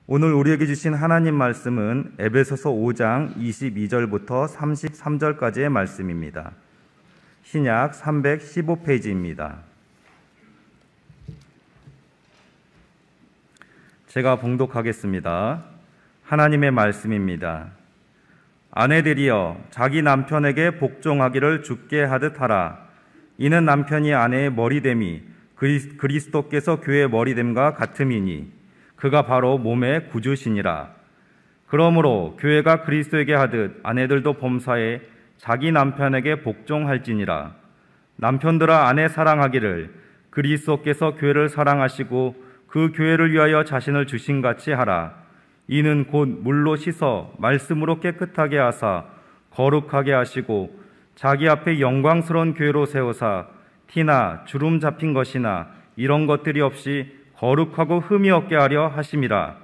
오늘 우리에게 주신 하나님 말씀은 에베소서 5장 22절부터 33절까지의 말씀입니다. 신약 315페이지입니다. 제가 봉독하겠습니다. 하나님의 말씀입니다. 아내들이여 자기 남편에게 복종하기를 주께 하듯 하라. 이는 남편이 아내의 머리됨이 그리스도께서 교회의 머리됨과 같음이니 그가 바로 몸의 구주시니라. 그러므로 교회가 그리스도에게 하듯 아내들도 범사에 자기 남편에게 복종할지니라. 남편들아 아내 사랑하기를 그리스도께서 교회를 사랑하시고 그 교회를 위하여 자신을 주신같이 하라. 이는 곧 물로 씻어 말씀으로 깨끗하게 하사 거룩하게 하시고 자기 앞에 영광스러운 교회로 세우사 티나 주름 잡힌 것이나 이런 것들이 없이 거룩하고 흠이 없게 하려 하심이라.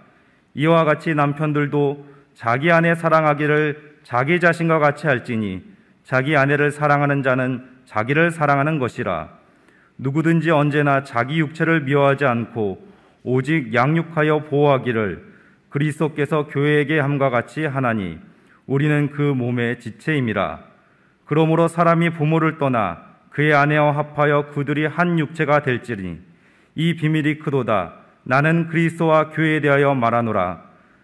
이와 같이 남편들도 자기 아내 사랑하기를 자기 자신과 같이 할지니 자기 아내를 사랑하는 자는 자기를 사랑하는 것이라. 누구든지 언제나 자기 육체를 미워하지 않고 오직 양육하여 보호하기를 그리스도께서 교회에게 함과 같이 하나니 우리는 그 몸의 지체임이라. 그러므로 사람이 부모를 떠나 그의 아내와 합하여 그들이 한 육체가 될지니 이 비밀이 크도다. 나는 그리스도와 교회에 대하여 말하노라.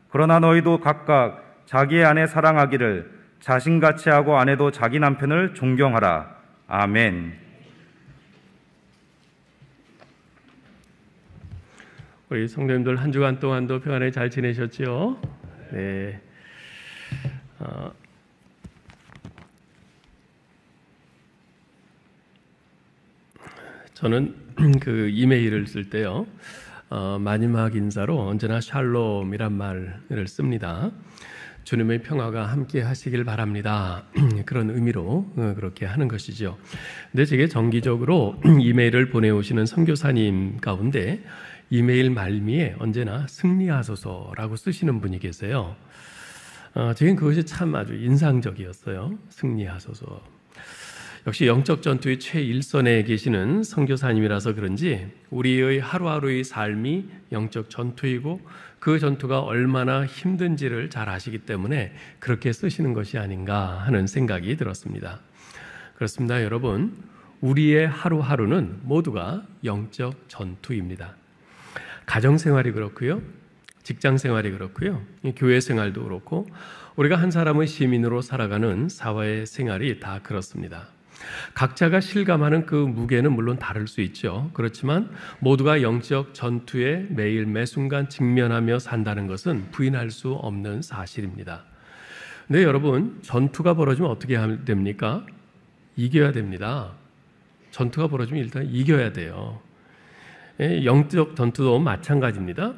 그러나 너희도 각각 자기의 아내 사랑하기를 자신같이 하고 아내도 자기 남편을 존경하라. 아멘. 우리 성도님들 한 주간 동안도 평안하게 잘 지내셨죠? 네. 저는 그 이메일을 쓸 때요, 마지막 인사로 언제나 샬롬이란 말을 씁니다. 주님의 평화가 함께 하시길 바랍니다. 그런 의미로 그렇게 하는 것이죠. 근데 제게 정기적으로 이메일을 보내오시는 선교사님 가운데 이메일 말미에 언제나 승리하소서라고 쓰시는 분이 계세요. 제겐 그것이 참 아주 인상적이었어요. 승리하소서. 역시 영적 전투의 최일선에 계시는 선교사님이라서 그런지 우리의 하루하루의 삶이 영적 전투이고 그 전투가 얼마나 힘든지를 잘 아시기 때문에 그렇게 쓰시는 것이 아닌가 하는 생각이 들었습니다. 그렇습니다, 여러분. 우리의 하루하루는 모두가 영적 전투입니다. 가정생활이 그렇고요, 직장생활이 그렇고요, 교회 생활도 그렇고 우리가 한 사람의 시민으로 살아가는 사회 생활이 다 그렇습니다. 각자가 실감하는 그 무게는 물론 다를 수 있죠. 그렇지만 모두가 영적 전투에 매일 매순간 직면하며 산다는 것은 부인할 수 없는 사실입니다. 근데 여러분, 전투가 벌어지면 어떻게 하면 됩니까? 이겨야 됩니다. 전투가 벌어지면 일단 이겨야 돼요. 영적 전투도 마찬가지입니다.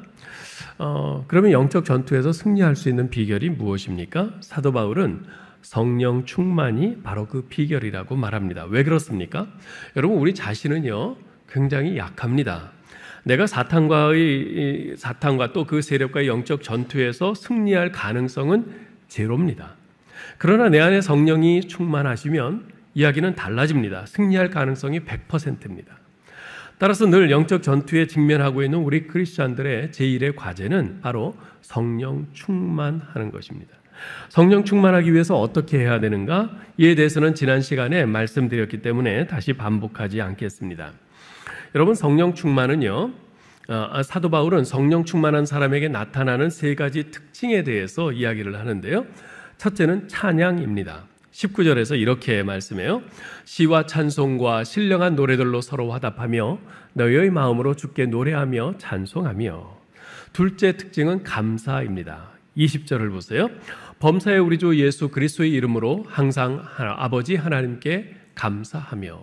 그러면 영적 전투에서 승리할 수 있는 비결이 무엇입니까? 사도 바울은 성령 충만이 바로 그 비결이라고 말합니다. 왜 그렇습니까? 여러분, 우리 자신은요 굉장히 약합니다. 내가 사탄과 또 그 세력과의 영적 전투에서 승리할 가능성은 제로입니다. 그러나 내 안에 성령이 충만하시면 이야기는 달라집니다. 승리할 가능성이 100%입니다. 따라서 늘 영적 전투에 직면하고 있는 우리 크리스찬들의 제1의 과제는 바로 성령 충만하는 것입니다. 성령 충만하기 위해서 어떻게 해야 되는가? 이에 대해서는 지난 시간에 말씀드렸기 때문에 다시 반복하지 않겠습니다. 여러분, 성령 충만은요, 사도 바울은 성령 충만한 사람에게 나타나는 세 가지 특징에 대해서 이야기를 하는데요. 첫째는 찬양입니다. 19절에서 이렇게 말씀해요. 시와 찬송과 신령한 노래들로 서로 화답하며 너희의 마음으로 주께 노래하며 찬송하며. 둘째 특징은 감사입니다. 20절을 보세요. 범사에 우리 주 예수 그리스도의 이름으로 항상 아버지 하나님께 감사하며.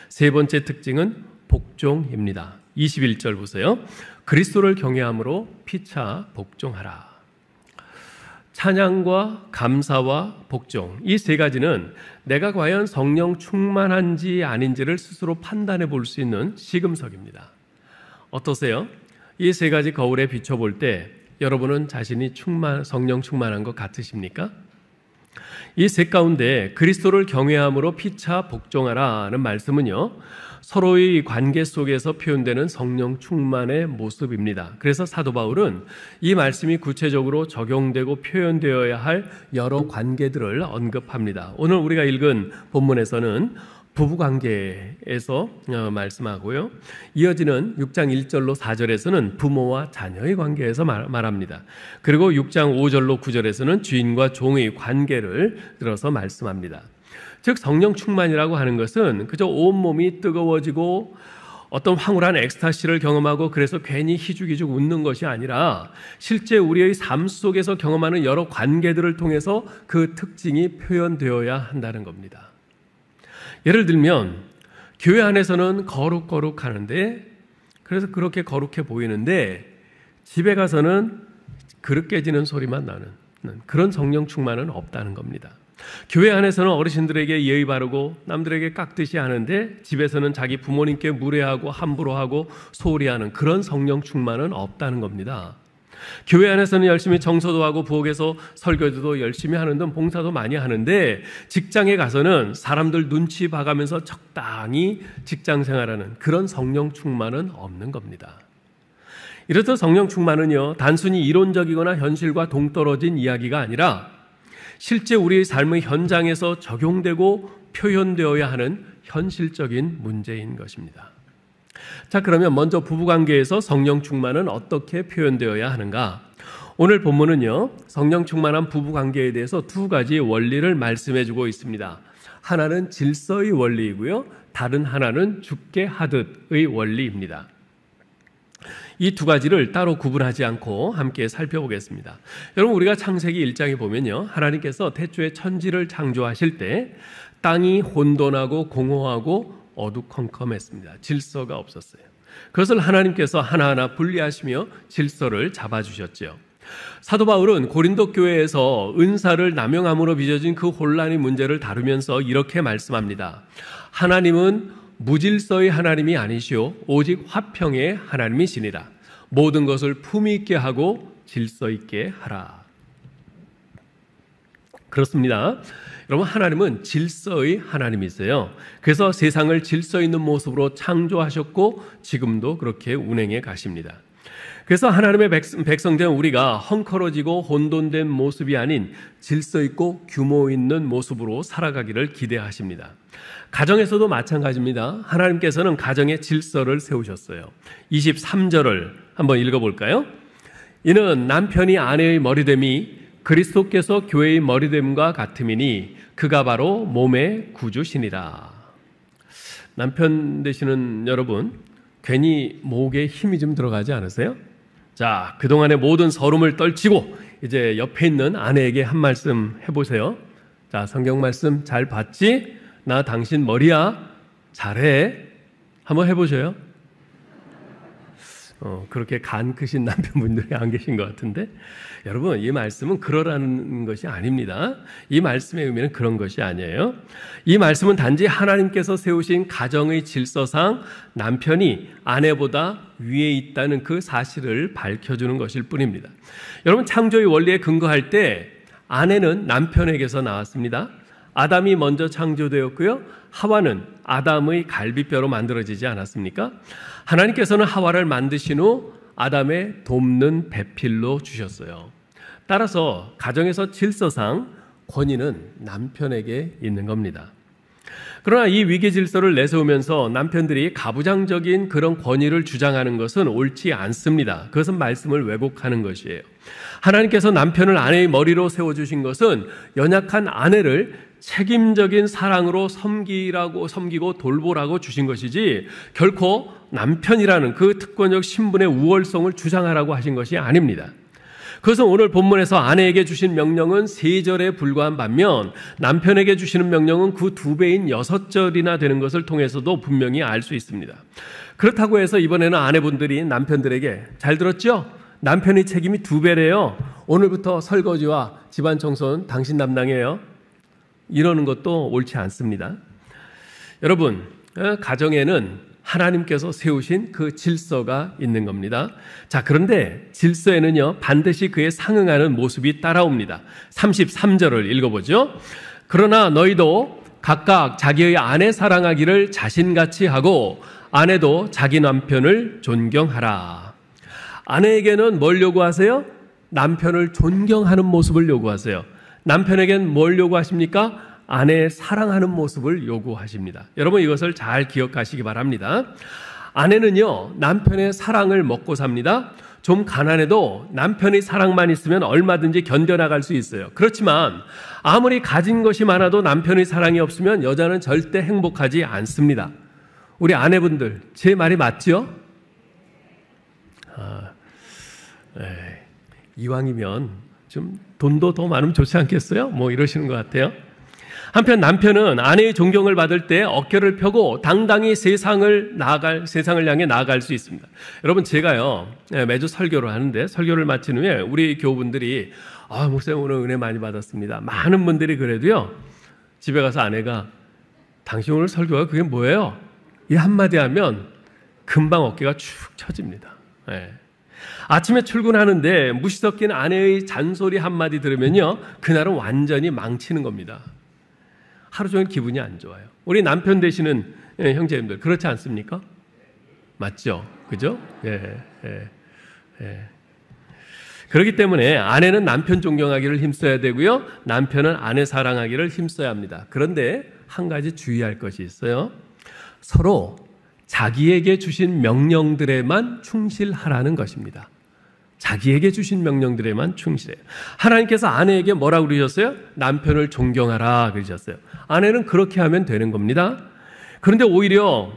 세 번째 특징은 복종입니다. 21절 보세요. 그리스도를 경외함으로 피차 복종하라. 찬양과 감사와 복종, 이 세 가지는 내가 과연 성령 충만한지 아닌지를 스스로 판단해 볼 수 있는 시금석입니다. 어떠세요? 이 세 가지 거울에 비춰볼 때 여러분은 자신이 성령 충만한 것 같으십니까? 이 셋 가운데 그리스도를 경외함으로 피차 복종하라는 말씀은요, 서로의 관계 속에서 표현되는 성령 충만의 모습입니다. 그래서 사도 바울은 이 말씀이 구체적으로 적용되고 표현되어야 할 여러 관계들을 언급합니다. 오늘 우리가 읽은 본문에서는 부부관계에서 말씀하고요, 이어지는 6장 1절로 4절에서는 부모와 자녀의 관계에서 말합니다. 그리고 6장 5절로 9절에서는 주인과 종의 관계를 들어서 말씀합니다. 즉 성령 충만이라고 하는 것은 그저 온몸이 뜨거워지고 어떤 황홀한 엑스타시를 경험하고 그래서 괜히 희죽희죽 웃는 것이 아니라 실제 우리의 삶 속에서 경험하는 여러 관계들을 통해서 그 특징이 표현되어야 한다는 겁니다. 예를 들면 교회 안에서는 거룩하는데, 그래서 그렇게 거룩해 보이는데 집에 가서는 그릇 깨지는 소리만 나는 그런 성령 충만은 없다는 겁니다. 교회 안에서는 어르신들에게 예의 바르고 남들에게 깍듯이 하는데 집에서는 자기 부모님께 무례하고 함부로 하고 소홀히 하는 그런 성령 충만은 없다는 겁니다. 교회 안에서는 열심히 청소도 하고 부엌에서 설교도 열심히 하는 등 봉사도 많이 하는데 직장에 가서는 사람들 눈치 봐가면서 적당히 직장 생활하는 그런 성령 충만은 없는 겁니다. 이렇듯 성령 충만은요, 단순히 이론적이거나 현실과 동떨어진 이야기가 아니라 실제 우리의 삶의 현장에서 적용되고 표현되어야 하는 현실적인 문제인 것입니다. 자, 그러면 먼저 부부관계에서 성령 충만은 어떻게 표현되어야 하는가? 오늘 본문은요, 성령 충만한 부부관계에 대해서 두 가지 원리를 말씀해주고 있습니다. 하나는 질서의 원리이고요, 다른 하나는 죽게 하듯의 원리입니다. 이 두 가지를 따로 구분하지 않고 함께 살펴보겠습니다. 여러분, 우리가 창세기 1장에 보면요, 하나님께서 태초에 천지를 창조하실 때 땅이 혼돈하고 공허하고 어두컴컴했습니다. 질서가 없었어요. 그것을 하나님께서 하나하나 분리하시며 질서를 잡아주셨죠. 사도 바울은 고린도 교회에서 은사를 남용함으로 빚어진 그 혼란의 문제를 다루면서 이렇게 말씀합니다. 하나님은 무질서의 하나님이 아니시오 오직 화평의 하나님이시니라. 모든 것을 품위 있게 하고 질서 있게 하라. 그렇습니다. 여러분, 하나님은 질서의 하나님이세요. 그래서 세상을 질서 있는 모습으로 창조하셨고 지금도 그렇게 운행해 가십니다. 그래서 하나님의 백성된 우리가 헝클어지고 혼돈된 모습이 아닌 질서 있고 규모 있는 모습으로 살아가기를 기대하십니다. 가정에서도 마찬가지입니다. 하나님께서는 가정의 질서를 세우셨어요. 23절을 한번 읽어볼까요? 이는 남편이 아내의 머리됨이 그리스도께서 교회의 머리됨과 같음이니 그가 바로 몸의 구주시니라. 남편 되시는 여러분, 괜히 목에 힘이 좀 들어가지 않으세요? 자, 그동안의 모든 서름을 떨치고 이제 옆에 있는 아내에게 한 말씀 해보세요. 자, 성경 말씀 잘 봤지? 나 당신 머리야. 잘해. 한번 해보셔요. 그렇게 간 크신 남편분들이 안 계신 것 같은데, 여러분, 이 말씀은 그러라는 것이 아닙니다. 이 말씀의 의미는 그런 것이 아니에요. 이 말씀은 단지 하나님께서 세우신 가정의 질서상 남편이 아내보다 위에 있다는 그 사실을 밝혀주는 것일 뿐입니다. 여러분, 창조의 원리에 근거할 때 아내는 남편에게서 나왔습니다. 아담이 먼저 창조되었고요, 하와는 아담의 갈비뼈로 만들어지지 않았습니까? 하나님께서는 하와를 만드신 후 아담의 돕는 배필로 주셨어요. 따라서 가정에서 질서상 권위는 남편에게 있는 겁니다. 그러나 이 위계 질서를 내세우면서 남편들이 가부장적인 그런 권위를 주장하는 것은 옳지 않습니다. 그것은 말씀을 왜곡하는 것이에요. 하나님께서 남편을 아내의 머리로 세워주신 것은 연약한 아내를 책임적인 사랑으로 섬기고 돌보라고 주신 것이지 결코 남편이라는 그 특권적 신분의 우월성을 주장하라고 하신 것이 아닙니다. 그것은 오늘 본문에서 아내에게 주신 명령은 3절에 불과한 반면 남편에게 주시는 명령은 그 2배인 6절이나 되는 것을 통해서도 분명히 알 수 있습니다. 그렇다고 해서 이번에는 아내분들이 남편들에게 잘 들었죠? 남편의 책임이 2배래요. 오늘부터 설거지와 집안 청소는 당신 담당이에요. 이러는 것도 옳지 않습니다. 여러분, 가정에는 하나님께서 세우신 그 질서가 있는 겁니다. 자, 그런데 질서에는요, 반드시 그에 상응하는 모습이 따라옵니다. 33절을 읽어보죠. 그러나 너희도 각각 자기의 아내 사랑하기를 자신같이 하고 아내도 자기 남편을 존경하라. 아내에게는 뭘 요구하세요? 남편을 존경하는 모습을 요구하세요. 남편에겐 뭘 요구하십니까? 아내의 사랑하는 모습을 요구하십니다. 여러분 이것을 잘 기억하시기 바랍니다. 아내는요, 남편의 사랑을 먹고 삽니다. 좀 가난해도 남편의 사랑만 있으면 얼마든지 견뎌나갈 수 있어요. 그렇지만 아무리 가진 것이 많아도 남편의 사랑이 없으면 여자는 절대 행복하지 않습니다. 우리 아내분들, 제 말이 맞죠? 이왕이면 좀 돈도 더 많으면 좋지 않겠어요? 뭐 이러시는 것 같아요. 한편 남편은 아내의 존경을 받을 때 어깨를 펴고 당당히 세상을 향해 나아갈 수 있습니다. 여러분, 제가요, 매주 설교를 하는데 설교를 마친 후에 우리 교우분들이 목사님 오늘 은혜 많이 받았습니다. 많은 분들이 그래도요, 집에 가서 아내가 당신 오늘 설교가 그게 뭐예요? 이 한마디 하면 금방 어깨가 축 처집니다. 아침에 출근하는데 무시 섞인 아내의 잔소리 한마디 들으면요, 그날은 완전히 망치는 겁니다. 하루 종일 기분이 안 좋아요. 우리 남편 되시는 형제님들 그렇지 않습니까? 맞죠? 그죠? 그렇기 때문에 아내는 남편 존경하기를 힘써야 되고요, 남편은 아내 사랑하기를 힘써야 합니다. 그런데 한 가지 주의할 것이 있어요. 서로 자기에게 주신 명령들에만 충실하라는 것입니다. 자기에게 주신 명령들에만 충실해요. 하나님께서 아내에게 뭐라고 그러셨어요? 남편을 존경하라 그러셨어요. 아내는 그렇게 하면 되는 겁니다. 그런데 오히려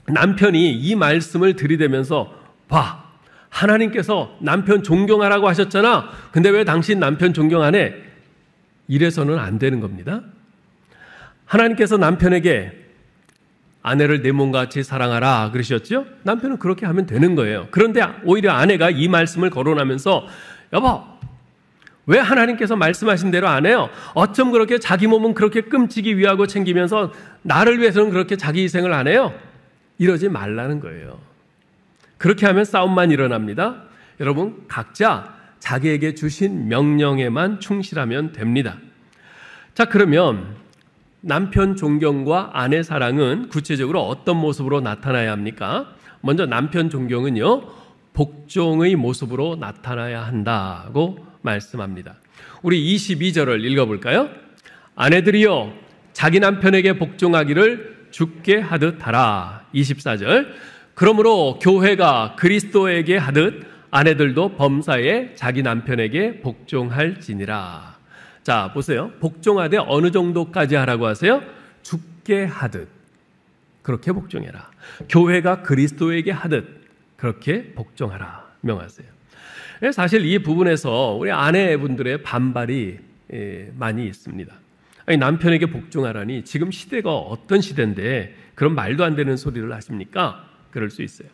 남편이 이 말씀을 들이대면서 봐, 하나님께서 남편 존경하라고 하셨잖아. 근데 왜 당신 남편 존경 안 해? 이래서는 안 되는 겁니다. 하나님께서 남편에게 아내를 내 몸과 같이 사랑하라 그러셨죠? 남편은 그렇게 하면 되는 거예요. 그런데 오히려 아내가 이 말씀을 거론하면서 여보, 왜 하나님께서 말씀하신 대로 안 해요? 어쩜 그렇게 자기 몸은 그렇게 끔찍이 위하고 챙기면서 나를 위해서는 그렇게 자기 희생을 안 해요? 이러지 말라는 거예요. 그렇게 하면 싸움만 일어납니다. 여러분, 각자 자기에게 주신 명령에만 충실하면 됩니다. 자, 그러면 남편 존경과 아내 사랑은 구체적으로 어떤 모습으로 나타나야 합니까? 먼저 남편 존경은요, 복종의 모습으로 나타나야 한다고 말씀합니다. 우리 22절을 읽어볼까요? 아내들이여 자기 남편에게 복종하기를 주께 하듯 하라. 24절. 그러므로 교회가 그리스도에게 하듯 아내들도 범사에 자기 남편에게 복종할지니라. 자, 보세요. 복종하되 어느 정도까지 하라고 하세요? 죽게 하듯 그렇게 복종해라. 교회가 그리스도에게 하듯 그렇게 복종하라 명하세요. 사실 이 부분에서 우리 아내분들의 반발이 많이 있습니다. 아니, 남편에게 복종하라니 지금 시대가 어떤 시대인데 그런 말도 안 되는 소리를 하십니까? 그럴 수 있어요.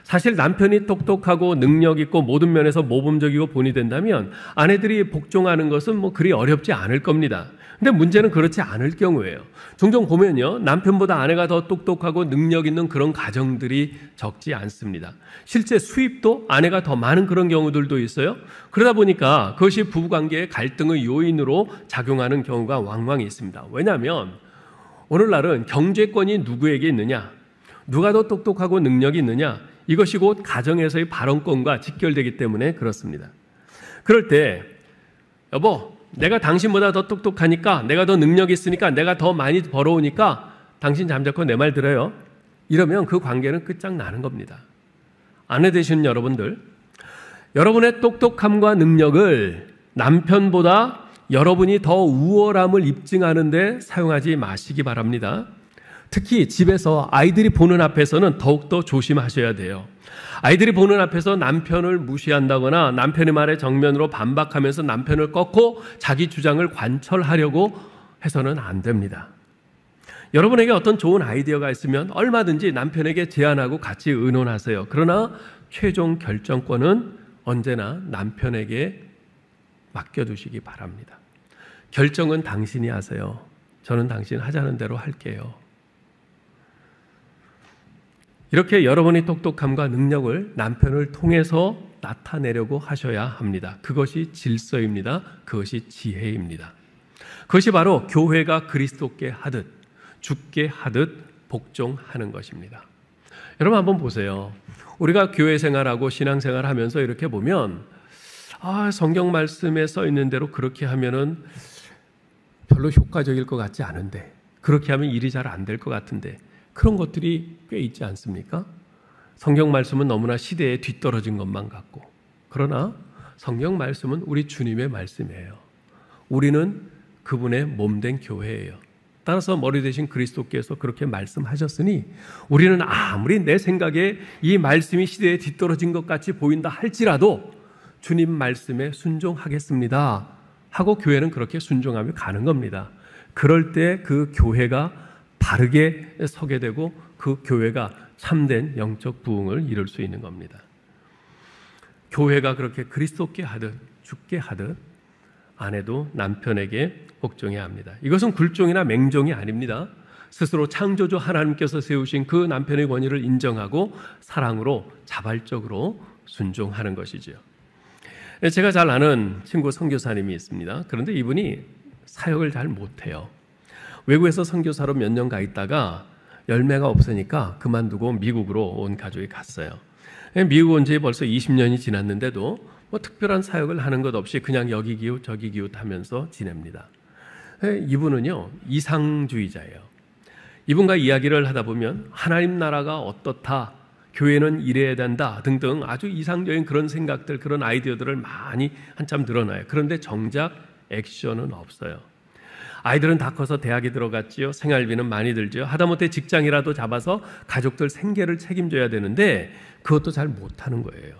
사실 남편이 똑똑하고 능력 있고 모든 면에서 모범적이고 본이 된다면 아내들이 복종하는 것은 뭐 그리 어렵지 않을 겁니다. 근데 문제는 그렇지 않을 경우예요. 종종 보면요, 남편보다 아내가 더 똑똑하고 능력 있는 그런 가정들이 적지 않습니다. 실제 수입도 아내가 더 많은 그런 경우들도 있어요. 그러다 보니까 그것이 부부관계의 갈등의 요인으로 작용하는 경우가 왕왕 있습니다. 왜냐하면 오늘날은 경제권이 누구에게 있느냐, 누가 더 똑똑하고 능력이 있느냐, 이것이 곧 가정에서의 발언권과 직결되기 때문에 그렇습니다. 그럴 때 여보, 내가 당신보다 더 똑똑하니까, 내가 더 능력이 있으니까, 내가 더 많이 벌어오니까 당신 잠자코 내 말 들어요. 이러면 그 관계는 끝장나는 겁니다. 아내 되시는 여러분들, 여러분의 똑똑함과 능력을 남편보다 여러분이 더 우월함을 입증하는 데 사용하지 마시기 바랍니다. 특히 집에서 아이들이 보는 앞에서는 더욱더 조심하셔야 돼요. 아이들이 보는 앞에서 남편을 무시한다거나 남편의 말에 정면으로 반박하면서 남편을 꺾고 자기 주장을 관철하려고 해서는 안 됩니다. 여러분에게 어떤 좋은 아이디어가 있으면 얼마든지 남편에게 제안하고 같이 의논하세요. 그러나 최종 결정권은 언제나 남편에게 맡겨두시기 바랍니다. 결정은 당신이 하세요. 저는 당신 하자는 대로 할게요. 이렇게 여러분의 똑똑함과 능력을 남편을 통해서 나타내려고 하셔야 합니다. 그것이 질서입니다. 그것이 지혜입니다. 그것이 바로 교회가 그리스도께 하듯 주께 하듯 복종하는 것입니다. 여러분 한번 보세요. 우리가 교회 생활하고 신앙생활 하면서 이렇게 보면 성경 말씀에 써 있는 대로 그렇게 하면은 별로 효과적일 것 같지 않은데, 그렇게 하면 일이 잘 안 될 것 같은데, 그런 것들이 꽤 있지 않습니까? 성경 말씀은 너무나 시대에 뒤떨어진 것만 같고, 그러나 성경 말씀은 우리 주님의 말씀이에요. 우리는 그분의 몸된 교회예요. 따라서 머리 대신 그리스도께서 그렇게 말씀하셨으니 우리는 아무리 내 생각에 이 말씀이 시대에 뒤떨어진 것 같이 보인다 할지라도 주님 말씀에 순종하겠습니다 하고 교회는 그렇게 순종하며 가는 겁니다. 그럴 때 그 교회가 바르게 서게 되고 그 교회가 참된 영적 부흥을 이룰 수 있는 겁니다. 교회가 그렇게 그리스도께 하듯 주께 하듯 아내도 남편에게 복종해야 합니다. 이것은 굴종이나 맹종이 아닙니다. 스스로 창조주 하나님께서 세우신 그 남편의 권위를 인정하고 사랑으로 자발적으로 순종하는 것이지요. 제가 잘 아는 친구 선교사님이 있습니다. 그런데 이분이 사역을 잘 못해요. 외국에서 선교사로 몇 년 가 있다가 열매가 없으니까 그만두고 미국으로 온 가족이 갔어요. 미국 온 지 벌써 20년이 지났는데도 특별한 사역을 하는 것 없이 그냥 여기 기웃 저기 기웃 하면서 지냅니다. 이분은요, 이상주의자예요. 이분과 이야기를 하다 보면 하나님 나라가 어떻다, 교회는 이래야 된다 등등 아주 이상적인 그런 생각들, 그런 아이디어들을 많이 한참 드러나요. 그런데 정작 액션은 없어요. 아이들은 다 커서 대학에 들어갔지요. 생활비는 많이 들죠. 하다못해 직장이라도 잡아서 가족들 생계를 책임져야 되는데 그것도 잘 못하는 거예요.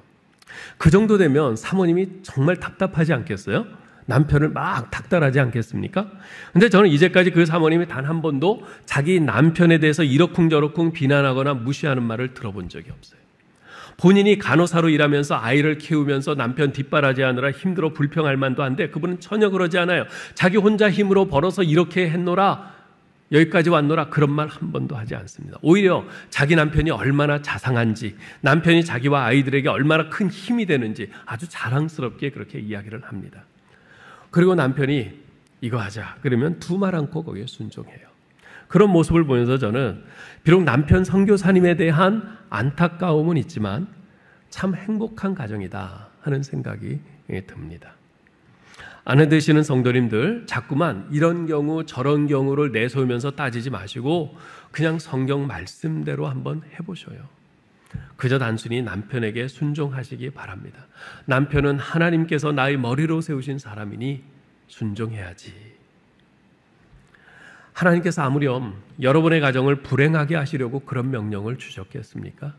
그 정도 되면 사모님이 정말 답답하지 않겠어요? 남편을 막 닥달하지 않겠습니까? 근데 저는 이제까지 그 사모님이 단 한 번도 자기 남편에 대해서 이러쿵저러쿵 비난하거나 무시하는 말을 들어본 적이 없어요. 본인이 간호사로 일하면서 아이를 키우면서 남편 뒷바라지하느라 힘들어 불평할 만도 한데 그분은 전혀 그러지 않아요. 자기 혼자 힘으로 벌어서 이렇게 했노라, 여기까지 왔노라, 그런 말 한 번도 하지 않습니다. 오히려 자기 남편이 얼마나 자상한지, 남편이 자기와 아이들에게 얼마나 큰 힘이 되는지 아주 자랑스럽게 그렇게 이야기를 합니다. 그리고 남편이 이거 하자 그러면 두 말 않고 거기에 순종해요. 그런 모습을 보면서 저는 비록 남편 선교사님에 대한 안타까움은 있지만 참 행복한 가정이다 하는 생각이 듭니다. 아내 되시는 성도님들, 자꾸만 이런 경우 저런 경우를 내세우면서 따지지 마시고 그냥 성경 말씀대로 한번 해보셔요. 그저 단순히 남편에게 순종하시기 바랍니다. 남편은 하나님께서 나의 머리로 세우신 사람이니 순종해야지. 하나님께서 아무렴 여러분의 가정을 불행하게 하시려고 그런 명령을 주셨겠습니까?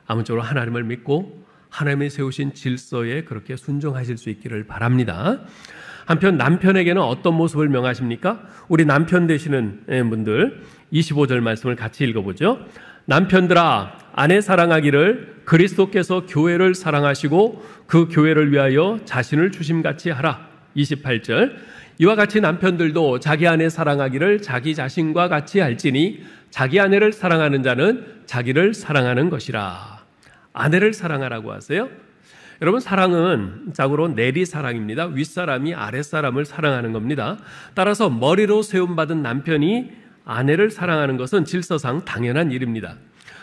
아무쪼록 하나님을 믿고 하나님이 세우신 질서에 그렇게 순종하실 수 있기를 바랍니다. 한편 남편에게는 어떤 모습을 명하십니까? 우리 남편 되시는 분들 25절 말씀을 같이 읽어보죠. 남편들아, 아내 사랑하기를 그리스도께서 교회를 사랑하시고 그 교회를 위하여 자신을 주심같이 하라. 28절, 이와 같이 남편들도 자기 아내 사랑하기를 자기 자신과 같이 할지니 자기 아내를 사랑하는 자는 자기를 사랑하는 것이라. 아내를 사랑하라고 하세요. 여러분, 사랑은 짝으로 내리사랑입니다. 윗사람이 아랫사람을 사랑하는 겁니다. 따라서 머리로 세움받은 남편이 아내를 사랑하는 것은 질서상 당연한 일입니다.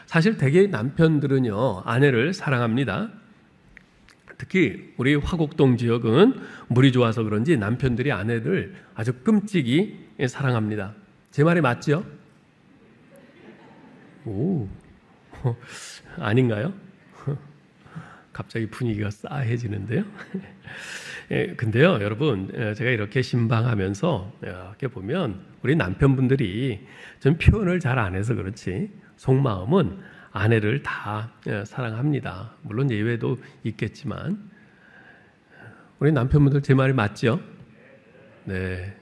사실 대개 남편들은요, 아내를 사랑합니다. 특히 우리 화곡동 지역은 물이 좋아서 그런지 남편들이 아내를 아주 끔찍이 사랑합니다. 제 말이 맞죠? 오, 아닌가요? 갑자기 분위기가 싸해지는데요. 근데요, 여러분, 제가 이렇게 신방하면서 이렇게 보면 우리 남편분들이 좀 표현을 잘 안 해서 그렇지 속마음은 아내를 다 사랑합니다. 물론 예외도 있겠지만 우리 남편분들 제 말이 맞죠? 네.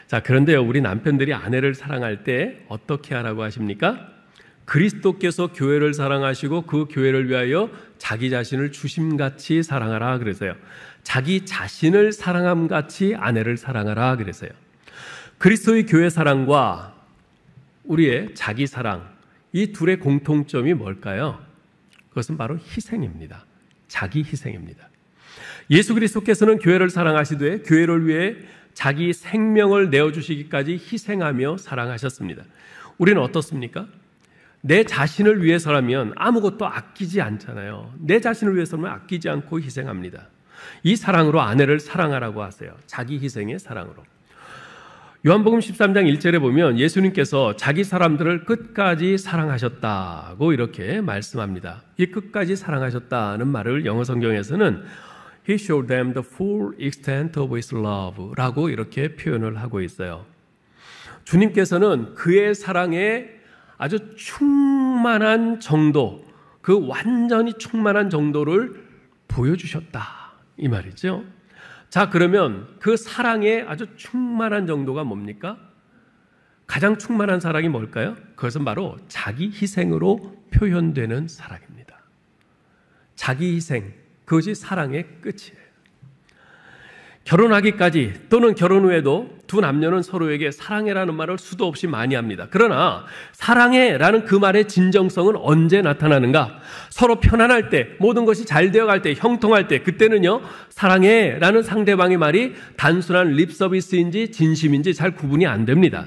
자, 그런데요, 우리 남편들이 아내를 사랑할 때 어떻게 하라고 하십니까? 그리스도께서 교회를 사랑하시고 그 교회를 위하여 자기 자신을 주심같이 사랑하라 그래서요. 자기 자신을 사랑함같이 아내를 사랑하라 그래서요. 그리스도의 교회 사랑과 우리의 자기 사랑, 이 둘의 공통점이 뭘까요? 그것은 바로 희생입니다. 자기 희생입니다. 예수 그리스도께서는 교회를 사랑하시되 교회를 위해 자기 생명을 내어주시기까지 희생하며 사랑하셨습니다. 우리는 어떻습니까? 내 자신을 위해서라면 아무것도 아끼지 않잖아요. 내 자신을 위해서라면 아끼지 않고 희생합니다. 이 사랑으로 아내를 사랑하라고 하세요. 자기 희생의 사랑으로. 요한복음 13장 1절에 보면 예수님께서 자기 사람들을 끝까지 사랑하셨다고 이렇게 말씀합니다. 이 끝까지 사랑하셨다는 말을 영어 성경에서는 He showed them the full extent of His love 라고 이렇게 표현을 하고 있어요. 주님께서는 그의 사랑에 아주 충만한 정도, 그 완전히 충만한 정도를 보여주셨다 이 말이죠. 자, 그러면 그 사랑의 아주 충만한 정도가 뭡니까? 가장 충만한 사랑이 뭘까요? 그것은 바로 자기 희생으로 표현되는 사랑입니다. 자기 희생, 그것이 사랑의 끝이에요. 결혼하기까지 또는 결혼 후에도 두 남녀는 서로에게 사랑해라는 말을 수도 없이 많이 합니다. 그러나 사랑해라는 그 말의 진정성은 언제 나타나는가? 서로 편안할 때, 모든 것이 잘 되어갈 때, 형통할 때, 그때는요 사랑해라는 상대방의 말이 단순한 립서비스인지 진심인지 잘 구분이 안 됩니다.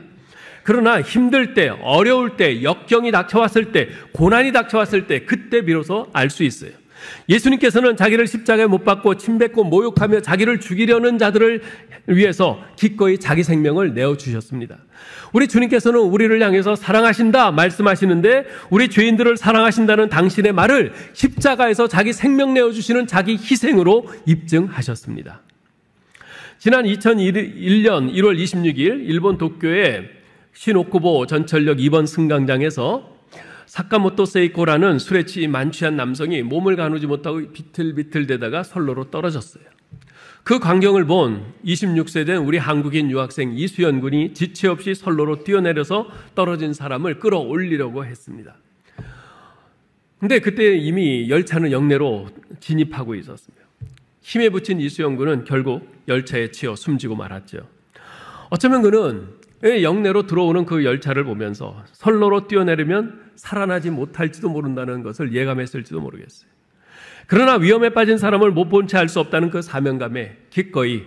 그러나 힘들 때, 어려울 때, 역경이 닥쳐왔을 때, 고난이 닥쳐왔을 때 그때 비로소 알 수 있어요. 예수님께서는 자기를 십자가에 못 박고 침뱉고 모욕하며 자기를 죽이려는 자들을 위해서 기꺼이 자기 생명을 내어주셨습니다. 우리 주님께서는 우리를 향해서 사랑하신다 말씀하시는데 우리 죄인들을 사랑하신다는 당신의 말을 십자가에서 자기 생명 내어주시는 자기 희생으로 입증하셨습니다. 지난 2001년 1월 26일 일본 도쿄의 시노쿠보 전철역 2번 승강장에서 사카모토 세이코라는 술에 만취한 남성이 몸을 가누지 못하고 비틀비틀대다가 선로로 떨어졌어요. 그 광경을 본 26세 된 우리 한국인 유학생 이수연 군이 지체 없이 선로로 뛰어내려서 떨어진 사람을 끌어올리려고 했습니다. 근데 그때 이미 열차는 역내로 진입하고 있었습니다. 힘에 부친 이수연 군은 결국 열차에 치여 숨지고 말았죠. 어쩌면 그는 역내로 들어오는 그 열차를 보면서 선로로 뛰어내리면 살아나지 못할지도 모른다는 것을 예감했을지도 모르겠어요. 그러나 위험에 빠진 사람을 못 본 채 할 수 없다는 그 사명감에 기꺼이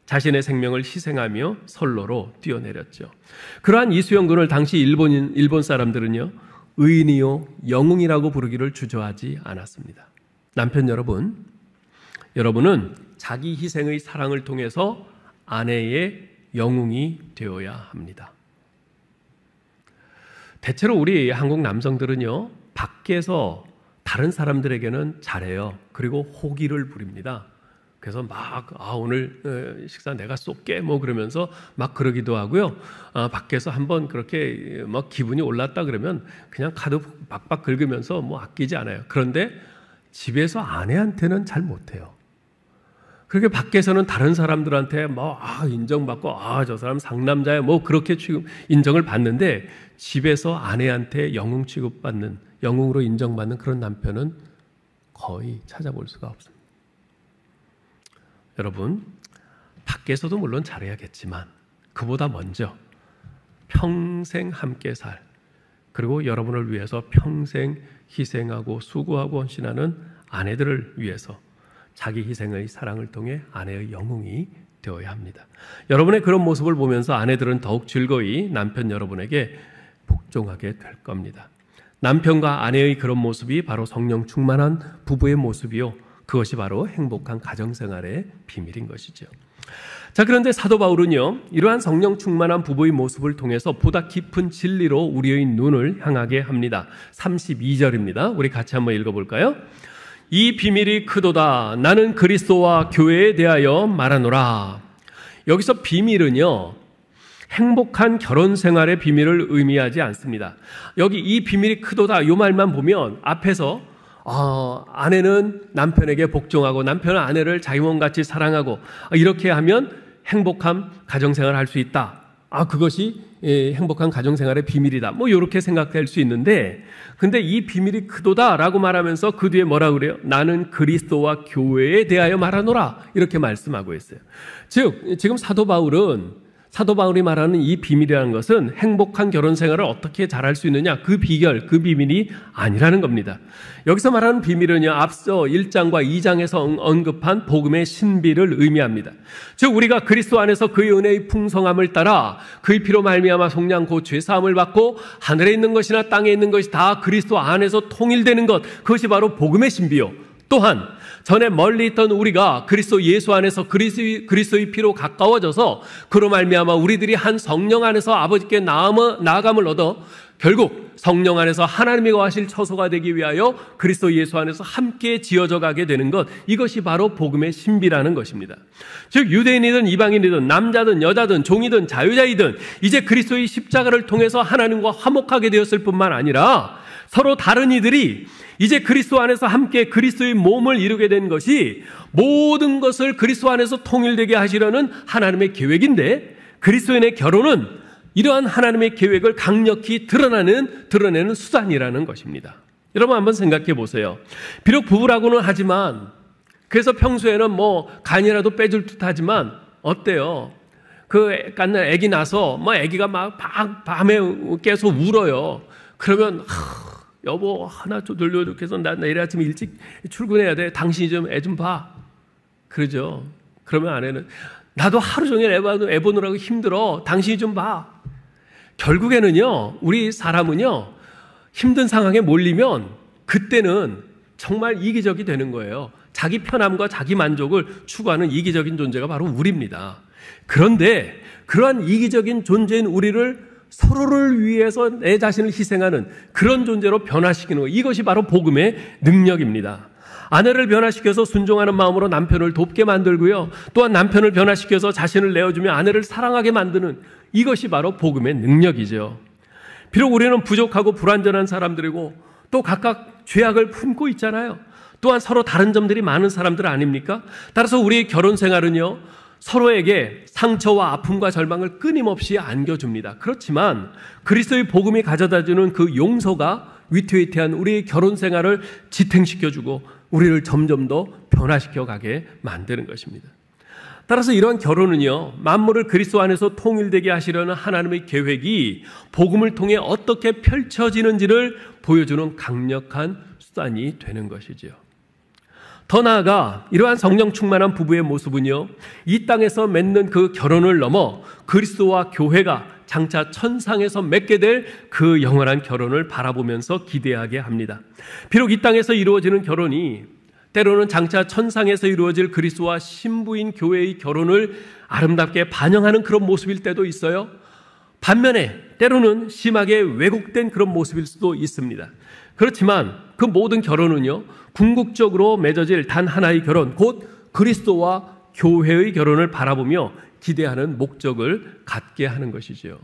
자신의 생명을 희생하며 선로로 뛰어내렸죠. 그러한 이수영 군을 당시 일본 사람들은요 의인이요 영웅이라고 부르기를 주저하지 않았습니다. 남편 여러분, 여러분은 자기 희생의 사랑을 통해서 아내의 영웅이 되어야 합니다. 대체로 우리 한국 남성들은요 밖에서 다른 사람들에게는 잘해요. 그리고 호기를 부립니다. 그래서 막 오늘 식사 내가 쏠게 뭐 그러면서 막 그러기도 하고요. 밖에서 한번 그렇게 막 기분이 올랐다 그러면 그냥 카드 박박 긁으면서 뭐 아끼지 않아요. 그런데 집에서 아내한테는 잘 못해요. 그렇게 밖에서는 다른 사람들한테 뭐 인정받고 저 사람 상남자야 뭐 그렇게 인정을 받는데 집에서 아내한테 영웅 취급받는, 영웅으로 인정받는 그런 남편은 거의 찾아볼 수가 없습니다. 여러분, 밖에서도 물론 잘해야겠지만 그보다 먼저 평생 함께 살, 그리고 여러분을 위해서 평생 희생하고 수고하고 헌신하는 아내들을 위해서 자기 희생의 사랑을 통해 아내의 영웅이 되어야 합니다. 여러분의 그런 모습을 보면서 아내들은 더욱 즐거이 남편 여러분에게 복종하게 될 겁니다. 남편과 아내의 그런 모습이 바로 성령 충만한 부부의 모습이요, 그것이 바로 행복한 가정생활의 비밀인 것이죠. 자, 그런데 사도 바울은요 이러한 성령 충만한 부부의 모습을 통해서 보다 깊은 진리로 우리의 눈을 향하게 합니다. 32절입니다. 우리 같이 한번 읽어볼까요? 이 비밀이 크도다. 나는 그리스도와 교회에 대하여 말하노라. 여기서 비밀은요 행복한 결혼 생활의 비밀을 의미하지 않습니다. 여기 이 비밀이 크도다 이 말만 보면 앞에서 아내는 남편에게 복종하고 남편은 아내를 자기 몸같이 사랑하고 이렇게 하면 행복한 가정생활을 할 수 있다. 그것이 행복한 가정생활의 비밀이다. 뭐 이렇게 생각될 수 있는데, 근데 이 비밀이 크도다라고 말하면서 그 뒤에 뭐라 그래요? 나는 그리스도와 교회에 대하여 말하노라 이렇게 말씀하고 있어요. 즉 지금 사도 바울은 사도 바울이 말하는 이 비밀이라는 것은 행복한 결혼 생활을 어떻게 잘할 수 있느냐, 그 비결, 그 비밀이 아니라는 겁니다. 여기서 말하는 비밀은요, 앞서 1장과 2장에서 언급한 복음의 신비를 의미합니다. 즉 우리가 그리스도 안에서 그의 은혜의 풍성함을 따라 그의 피로 말미암아 속량 곧 죄사함을 받고 하늘에 있는 것이나 땅에 있는 것이 다 그리스도 안에서 통일되는 것, 그것이 바로 복음의 신비요. 또한 전에 멀리 있던 우리가 그리스도 예수 안에서 그리스도의 피로 가까워져서 그로 말미암아 우리들이 한 성령 안에서 아버지께 나아감을 얻어 결국 성령 안에서 하나님이 거하실 처소가 되기 위하여 그리스도 예수 안에서 함께 지어져 가게 되는 것, 이것이 바로 복음의 신비라는 것입니다. 즉 유대인이든 이방인이든 남자든 여자든 종이든 자유자이든 이제 그리스도의 십자가를 통해서 하나님과 화목하게 되었을 뿐만 아니라 서로 다른 이들이 이제 그리스도 안에서 함께 그리스도의 몸을 이루게 된 것이 모든 것을 그리스도 안에서 통일되게 하시려는 하나님의 계획인데, 그리스도인의 결혼은 이러한 하나님의 계획을 강력히 드러내는 수단이라는 것입니다. 여러분 한번 생각해 보세요. 비록 부부라고는 하지만, 그래서 평소에는 뭐 간이라도 빼줄 듯 하지만 어때요? 그 애기 나서 애기가 막 밤에 깨서 울어요. 그러면 여보 하나 좀 돌려줘. 그래서 나 내일 아침 일찍 출근해야 돼. 당신이 좀 애 좀 봐. 그러죠. 그러면 아내는 나도 하루 종일 애 보느라고 힘들어. 당신이 좀 봐. 결국에는요, 우리 사람은요, 힘든 상황에 몰리면 그때는 정말 이기적이 되는 거예요. 자기 편함과 자기 만족을 추구하는 이기적인 존재가 바로 우리입니다. 그런데 그러한 이기적인 존재인 우리를 서로를 위해서 내 자신을 희생하는 그런 존재로 변화시키는 것, 이것이 바로 복음의 능력입니다. 아내를 변화시켜서 순종하는 마음으로 남편을 돕게 만들고요, 또한 남편을 변화시켜서 자신을 내어주며 아내를 사랑하게 만드는, 이것이 바로 복음의 능력이죠. 비록 우리는 부족하고 불완전한 사람들이고 또 각각 죄악을 품고 있잖아요. 또한 서로 다른 점들이 많은 사람들 아닙니까? 따라서 우리의 결혼 생활은요, 서로에게 상처와 아픔과 절망을 끊임없이 안겨줍니다. 그렇지만 그리스도의 복음이 가져다주는 그 용서가 위태위태한 우리의 결혼 생활을 지탱시켜주고 우리를 점점 더 변화시켜 가게 만드는 것입니다. 따라서 이러한 결혼은요, 만물을 그리스도 안에서 통일되게 하시려는 하나님의 계획이 복음을 통해 어떻게 펼쳐지는지를 보여주는 강력한 수단이 되는 것이지요. 더 나아가 이러한 성령 충만한 부부의 모습은요, 이 땅에서 맺는 그 결혼을 넘어 그리스도와 교회가 장차 천상에서 맺게 될 그 영원한 결혼을 바라보면서 기대하게 합니다. 비록 이 땅에서 이루어지는 결혼이 때로는 장차 천상에서 이루어질 그리스도와 신부인 교회의 결혼을 아름답게 반영하는 그런 모습일 때도 있어요. 반면에 때로는 심하게 왜곡된 그런 모습일 수도 있습니다. 그렇지만 그 모든 결혼은요, 궁극적으로 맺어질 단 하나의 결혼, 곧 그리스도와 교회의 결혼을 바라보며 기대하는 목적을 갖게 하는 것이지요.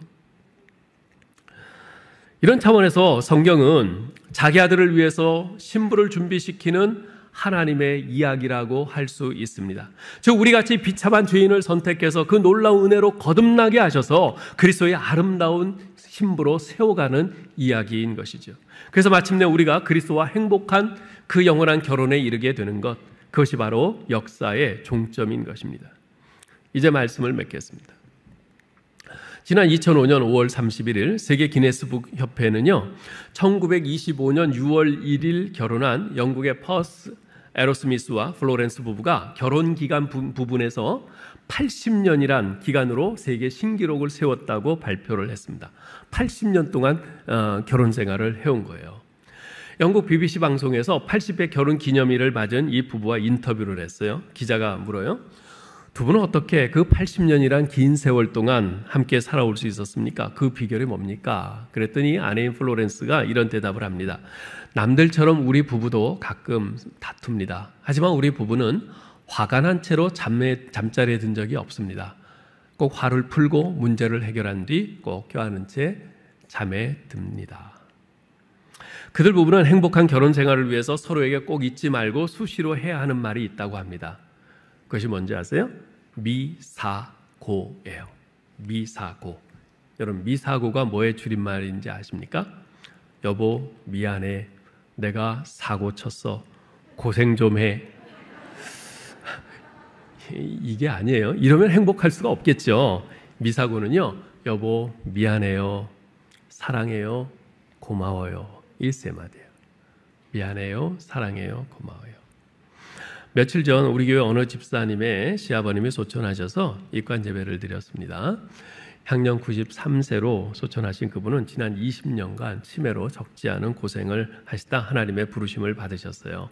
이런 차원에서 성경은 자기 아들을 위해서 신부를 준비시키는 하나님의 이야기라고 할 수 있습니다. 즉 우리같이 비참한 죄인을 선택해서 그 놀라운 은혜로 거듭나게 하셔서 그리스도의 아름다운 신부로 세워가는 이야기인 것이죠. 그래서 마침내 우리가 그리스도와 행복한 그 영원한 결혼에 이르게 되는 것, 그것이 바로 역사의 종점인 것입니다. 이제 말씀을 맺겠습니다. 지난 2005년 5월 31일 세계 기네스북 협회는요, 1925년 6월 1일 결혼한 영국의 퍼스 에로스미스와 플로렌스 부부가 결혼 기간 부분에서 80년이란 기간으로 세계 신기록을 세웠다고 발표를 했습니다. 80년 동안 결혼 생활을 해온 거예요. 영국 BBC 방송에서 80회 결혼 기념일을 맞은 이 부부와 인터뷰를 했어요. 기자가 물어요. 두 분은 어떻게 그 80년이란 긴 세월 동안 함께 살아올 수 있었습니까? 그 비결이 뭡니까? 그랬더니 아내인 플로렌스가 이런 대답을 합니다. 남들처럼 우리 부부도 가끔 다툽니다. 하지만 우리 부부는 화가 난 채로 잠자리에 든 적이 없습니다. 꼭 화를 풀고 문제를 해결한 뒤 꼭 껴안은 채 잠에 듭니다. 그들 부부는 행복한 결혼 생활을 위해서 서로에게 꼭 잊지 말고 수시로 해야 하는 말이 있다고 합니다. 그것이 뭔지 아세요? 미사고예요. 미사고. 여러분, 미사고가 뭐의 줄임말인지 아십니까? 여보 미안해, 내가 사고 쳤어, 고생 좀 해. 이게 아니에요. 이러면 행복할 수가 없겠죠. 미사고는요, 여보 미안해요, 사랑해요, 고마워요. 1세마디예요. 미안해요, 사랑해요, 고마워요. 며칠 전 우리 교회 어느 집사님의 시아버님이 소천하셔서 입관제배를 드렸습니다. 향년 93세로 소천하신 그분은 지난 20년간 치매로 적지 않은 고생을 하시다 하나님의 부르심을 받으셨어요.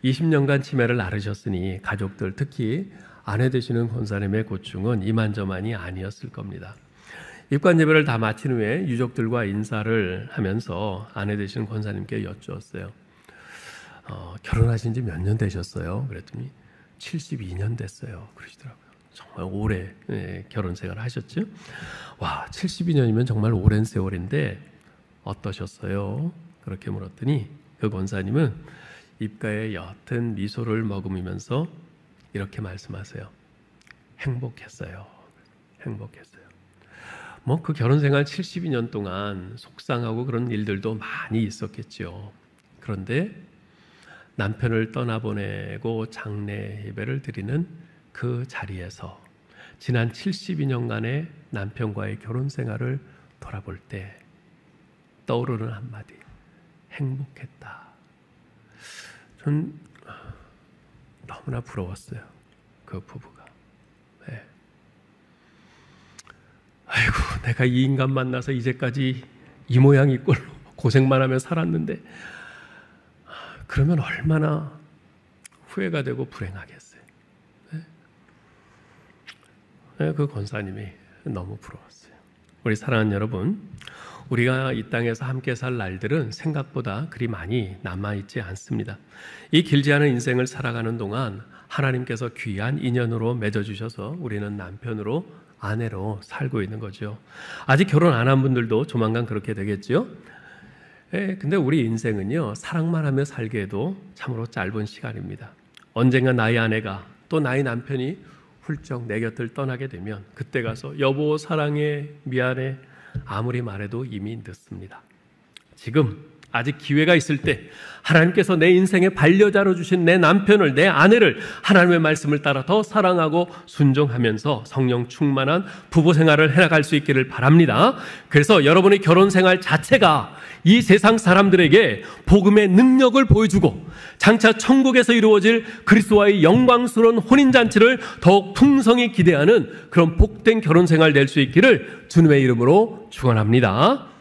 20년간 치매를 앓으셨으니 가족들, 특히 아내 되시는 권사님의 고충은 이만저만이 아니었을 겁니다. 입관예배를 다 마친 후에 유족들과 인사를 하면서 아내 되시는 권사님께 여쭈었어요. 결혼하신 지 몇 년 되셨어요? 그랬더니 72년 됐어요. 그러시더라고요. 정말 오래 결혼 생활을 하셨죠? 와, 72년이면 정말 오랜 세월인데 어떠셨어요? 그렇게 물었더니 그 권사님은 입가에 옅은 미소를 머금으면서 이렇게 말씀하세요. 행복했어요. 행복했어요. 뭐 그 결혼 생활 72년 동안 속상하고 그런 일들도 많이 있었겠죠. 그런데 남편을 떠나보내고 장례 예배를 드리는 그 자리에서 지난 72년간의 남편과의 결혼 생활을 돌아볼 때 떠오르는 한마디, 행복했다. 전 너무나 부러웠어요. 그 부부가. 네. 아이고, 내가 이 인간 만나서 이제까지 이 모양 이 꼴로 고생만 하며 살았는데 그러면 얼마나 후회가 되고 불행하겠어요. 네, 그 권사님이 너무 부러웠어요. 우리 사랑하는 여러분, 우리가 이 땅에서 함께 살 날들은 생각보다 그리 많이 남아있지 않습니다. 이 길지 않은 인생을 살아가는 동안 하나님께서 귀한 인연으로 맺어주셔서 우리는 남편으로, 아내로 살고 있는 거죠. 아직 결혼 안 한 분들도 조만간 그렇게 되겠죠. 근데 우리 인생은요, 사랑만 하며 살기에도 참으로 짧은 시간입니다. 언젠가 나의 아내가 또 나의 남편이 훌쩍 내 곁을 떠나게 되면 그때 가서 여보 사랑해, 미안해 아무리 말해도 이미 늦습니다. 지금 아직 기회가 있을 때 하나님께서 내 인생의 반려자로 주신 내 남편을, 내 아내를 하나님의 말씀을 따라 더 사랑하고 순종하면서 성령 충만한 부부 생활을 해나갈 수 있기를 바랍니다. 그래서 여러분의 결혼 생활 자체가 이 세상 사람들에게 복음의 능력을 보여주고 장차 천국에서 이루어질 그리스도와의 영광스러운 혼인잔치를 더욱 풍성히 기대하는 그런 복된 결혼 생활 될 수 있기를 주님의 이름으로 축원합니다.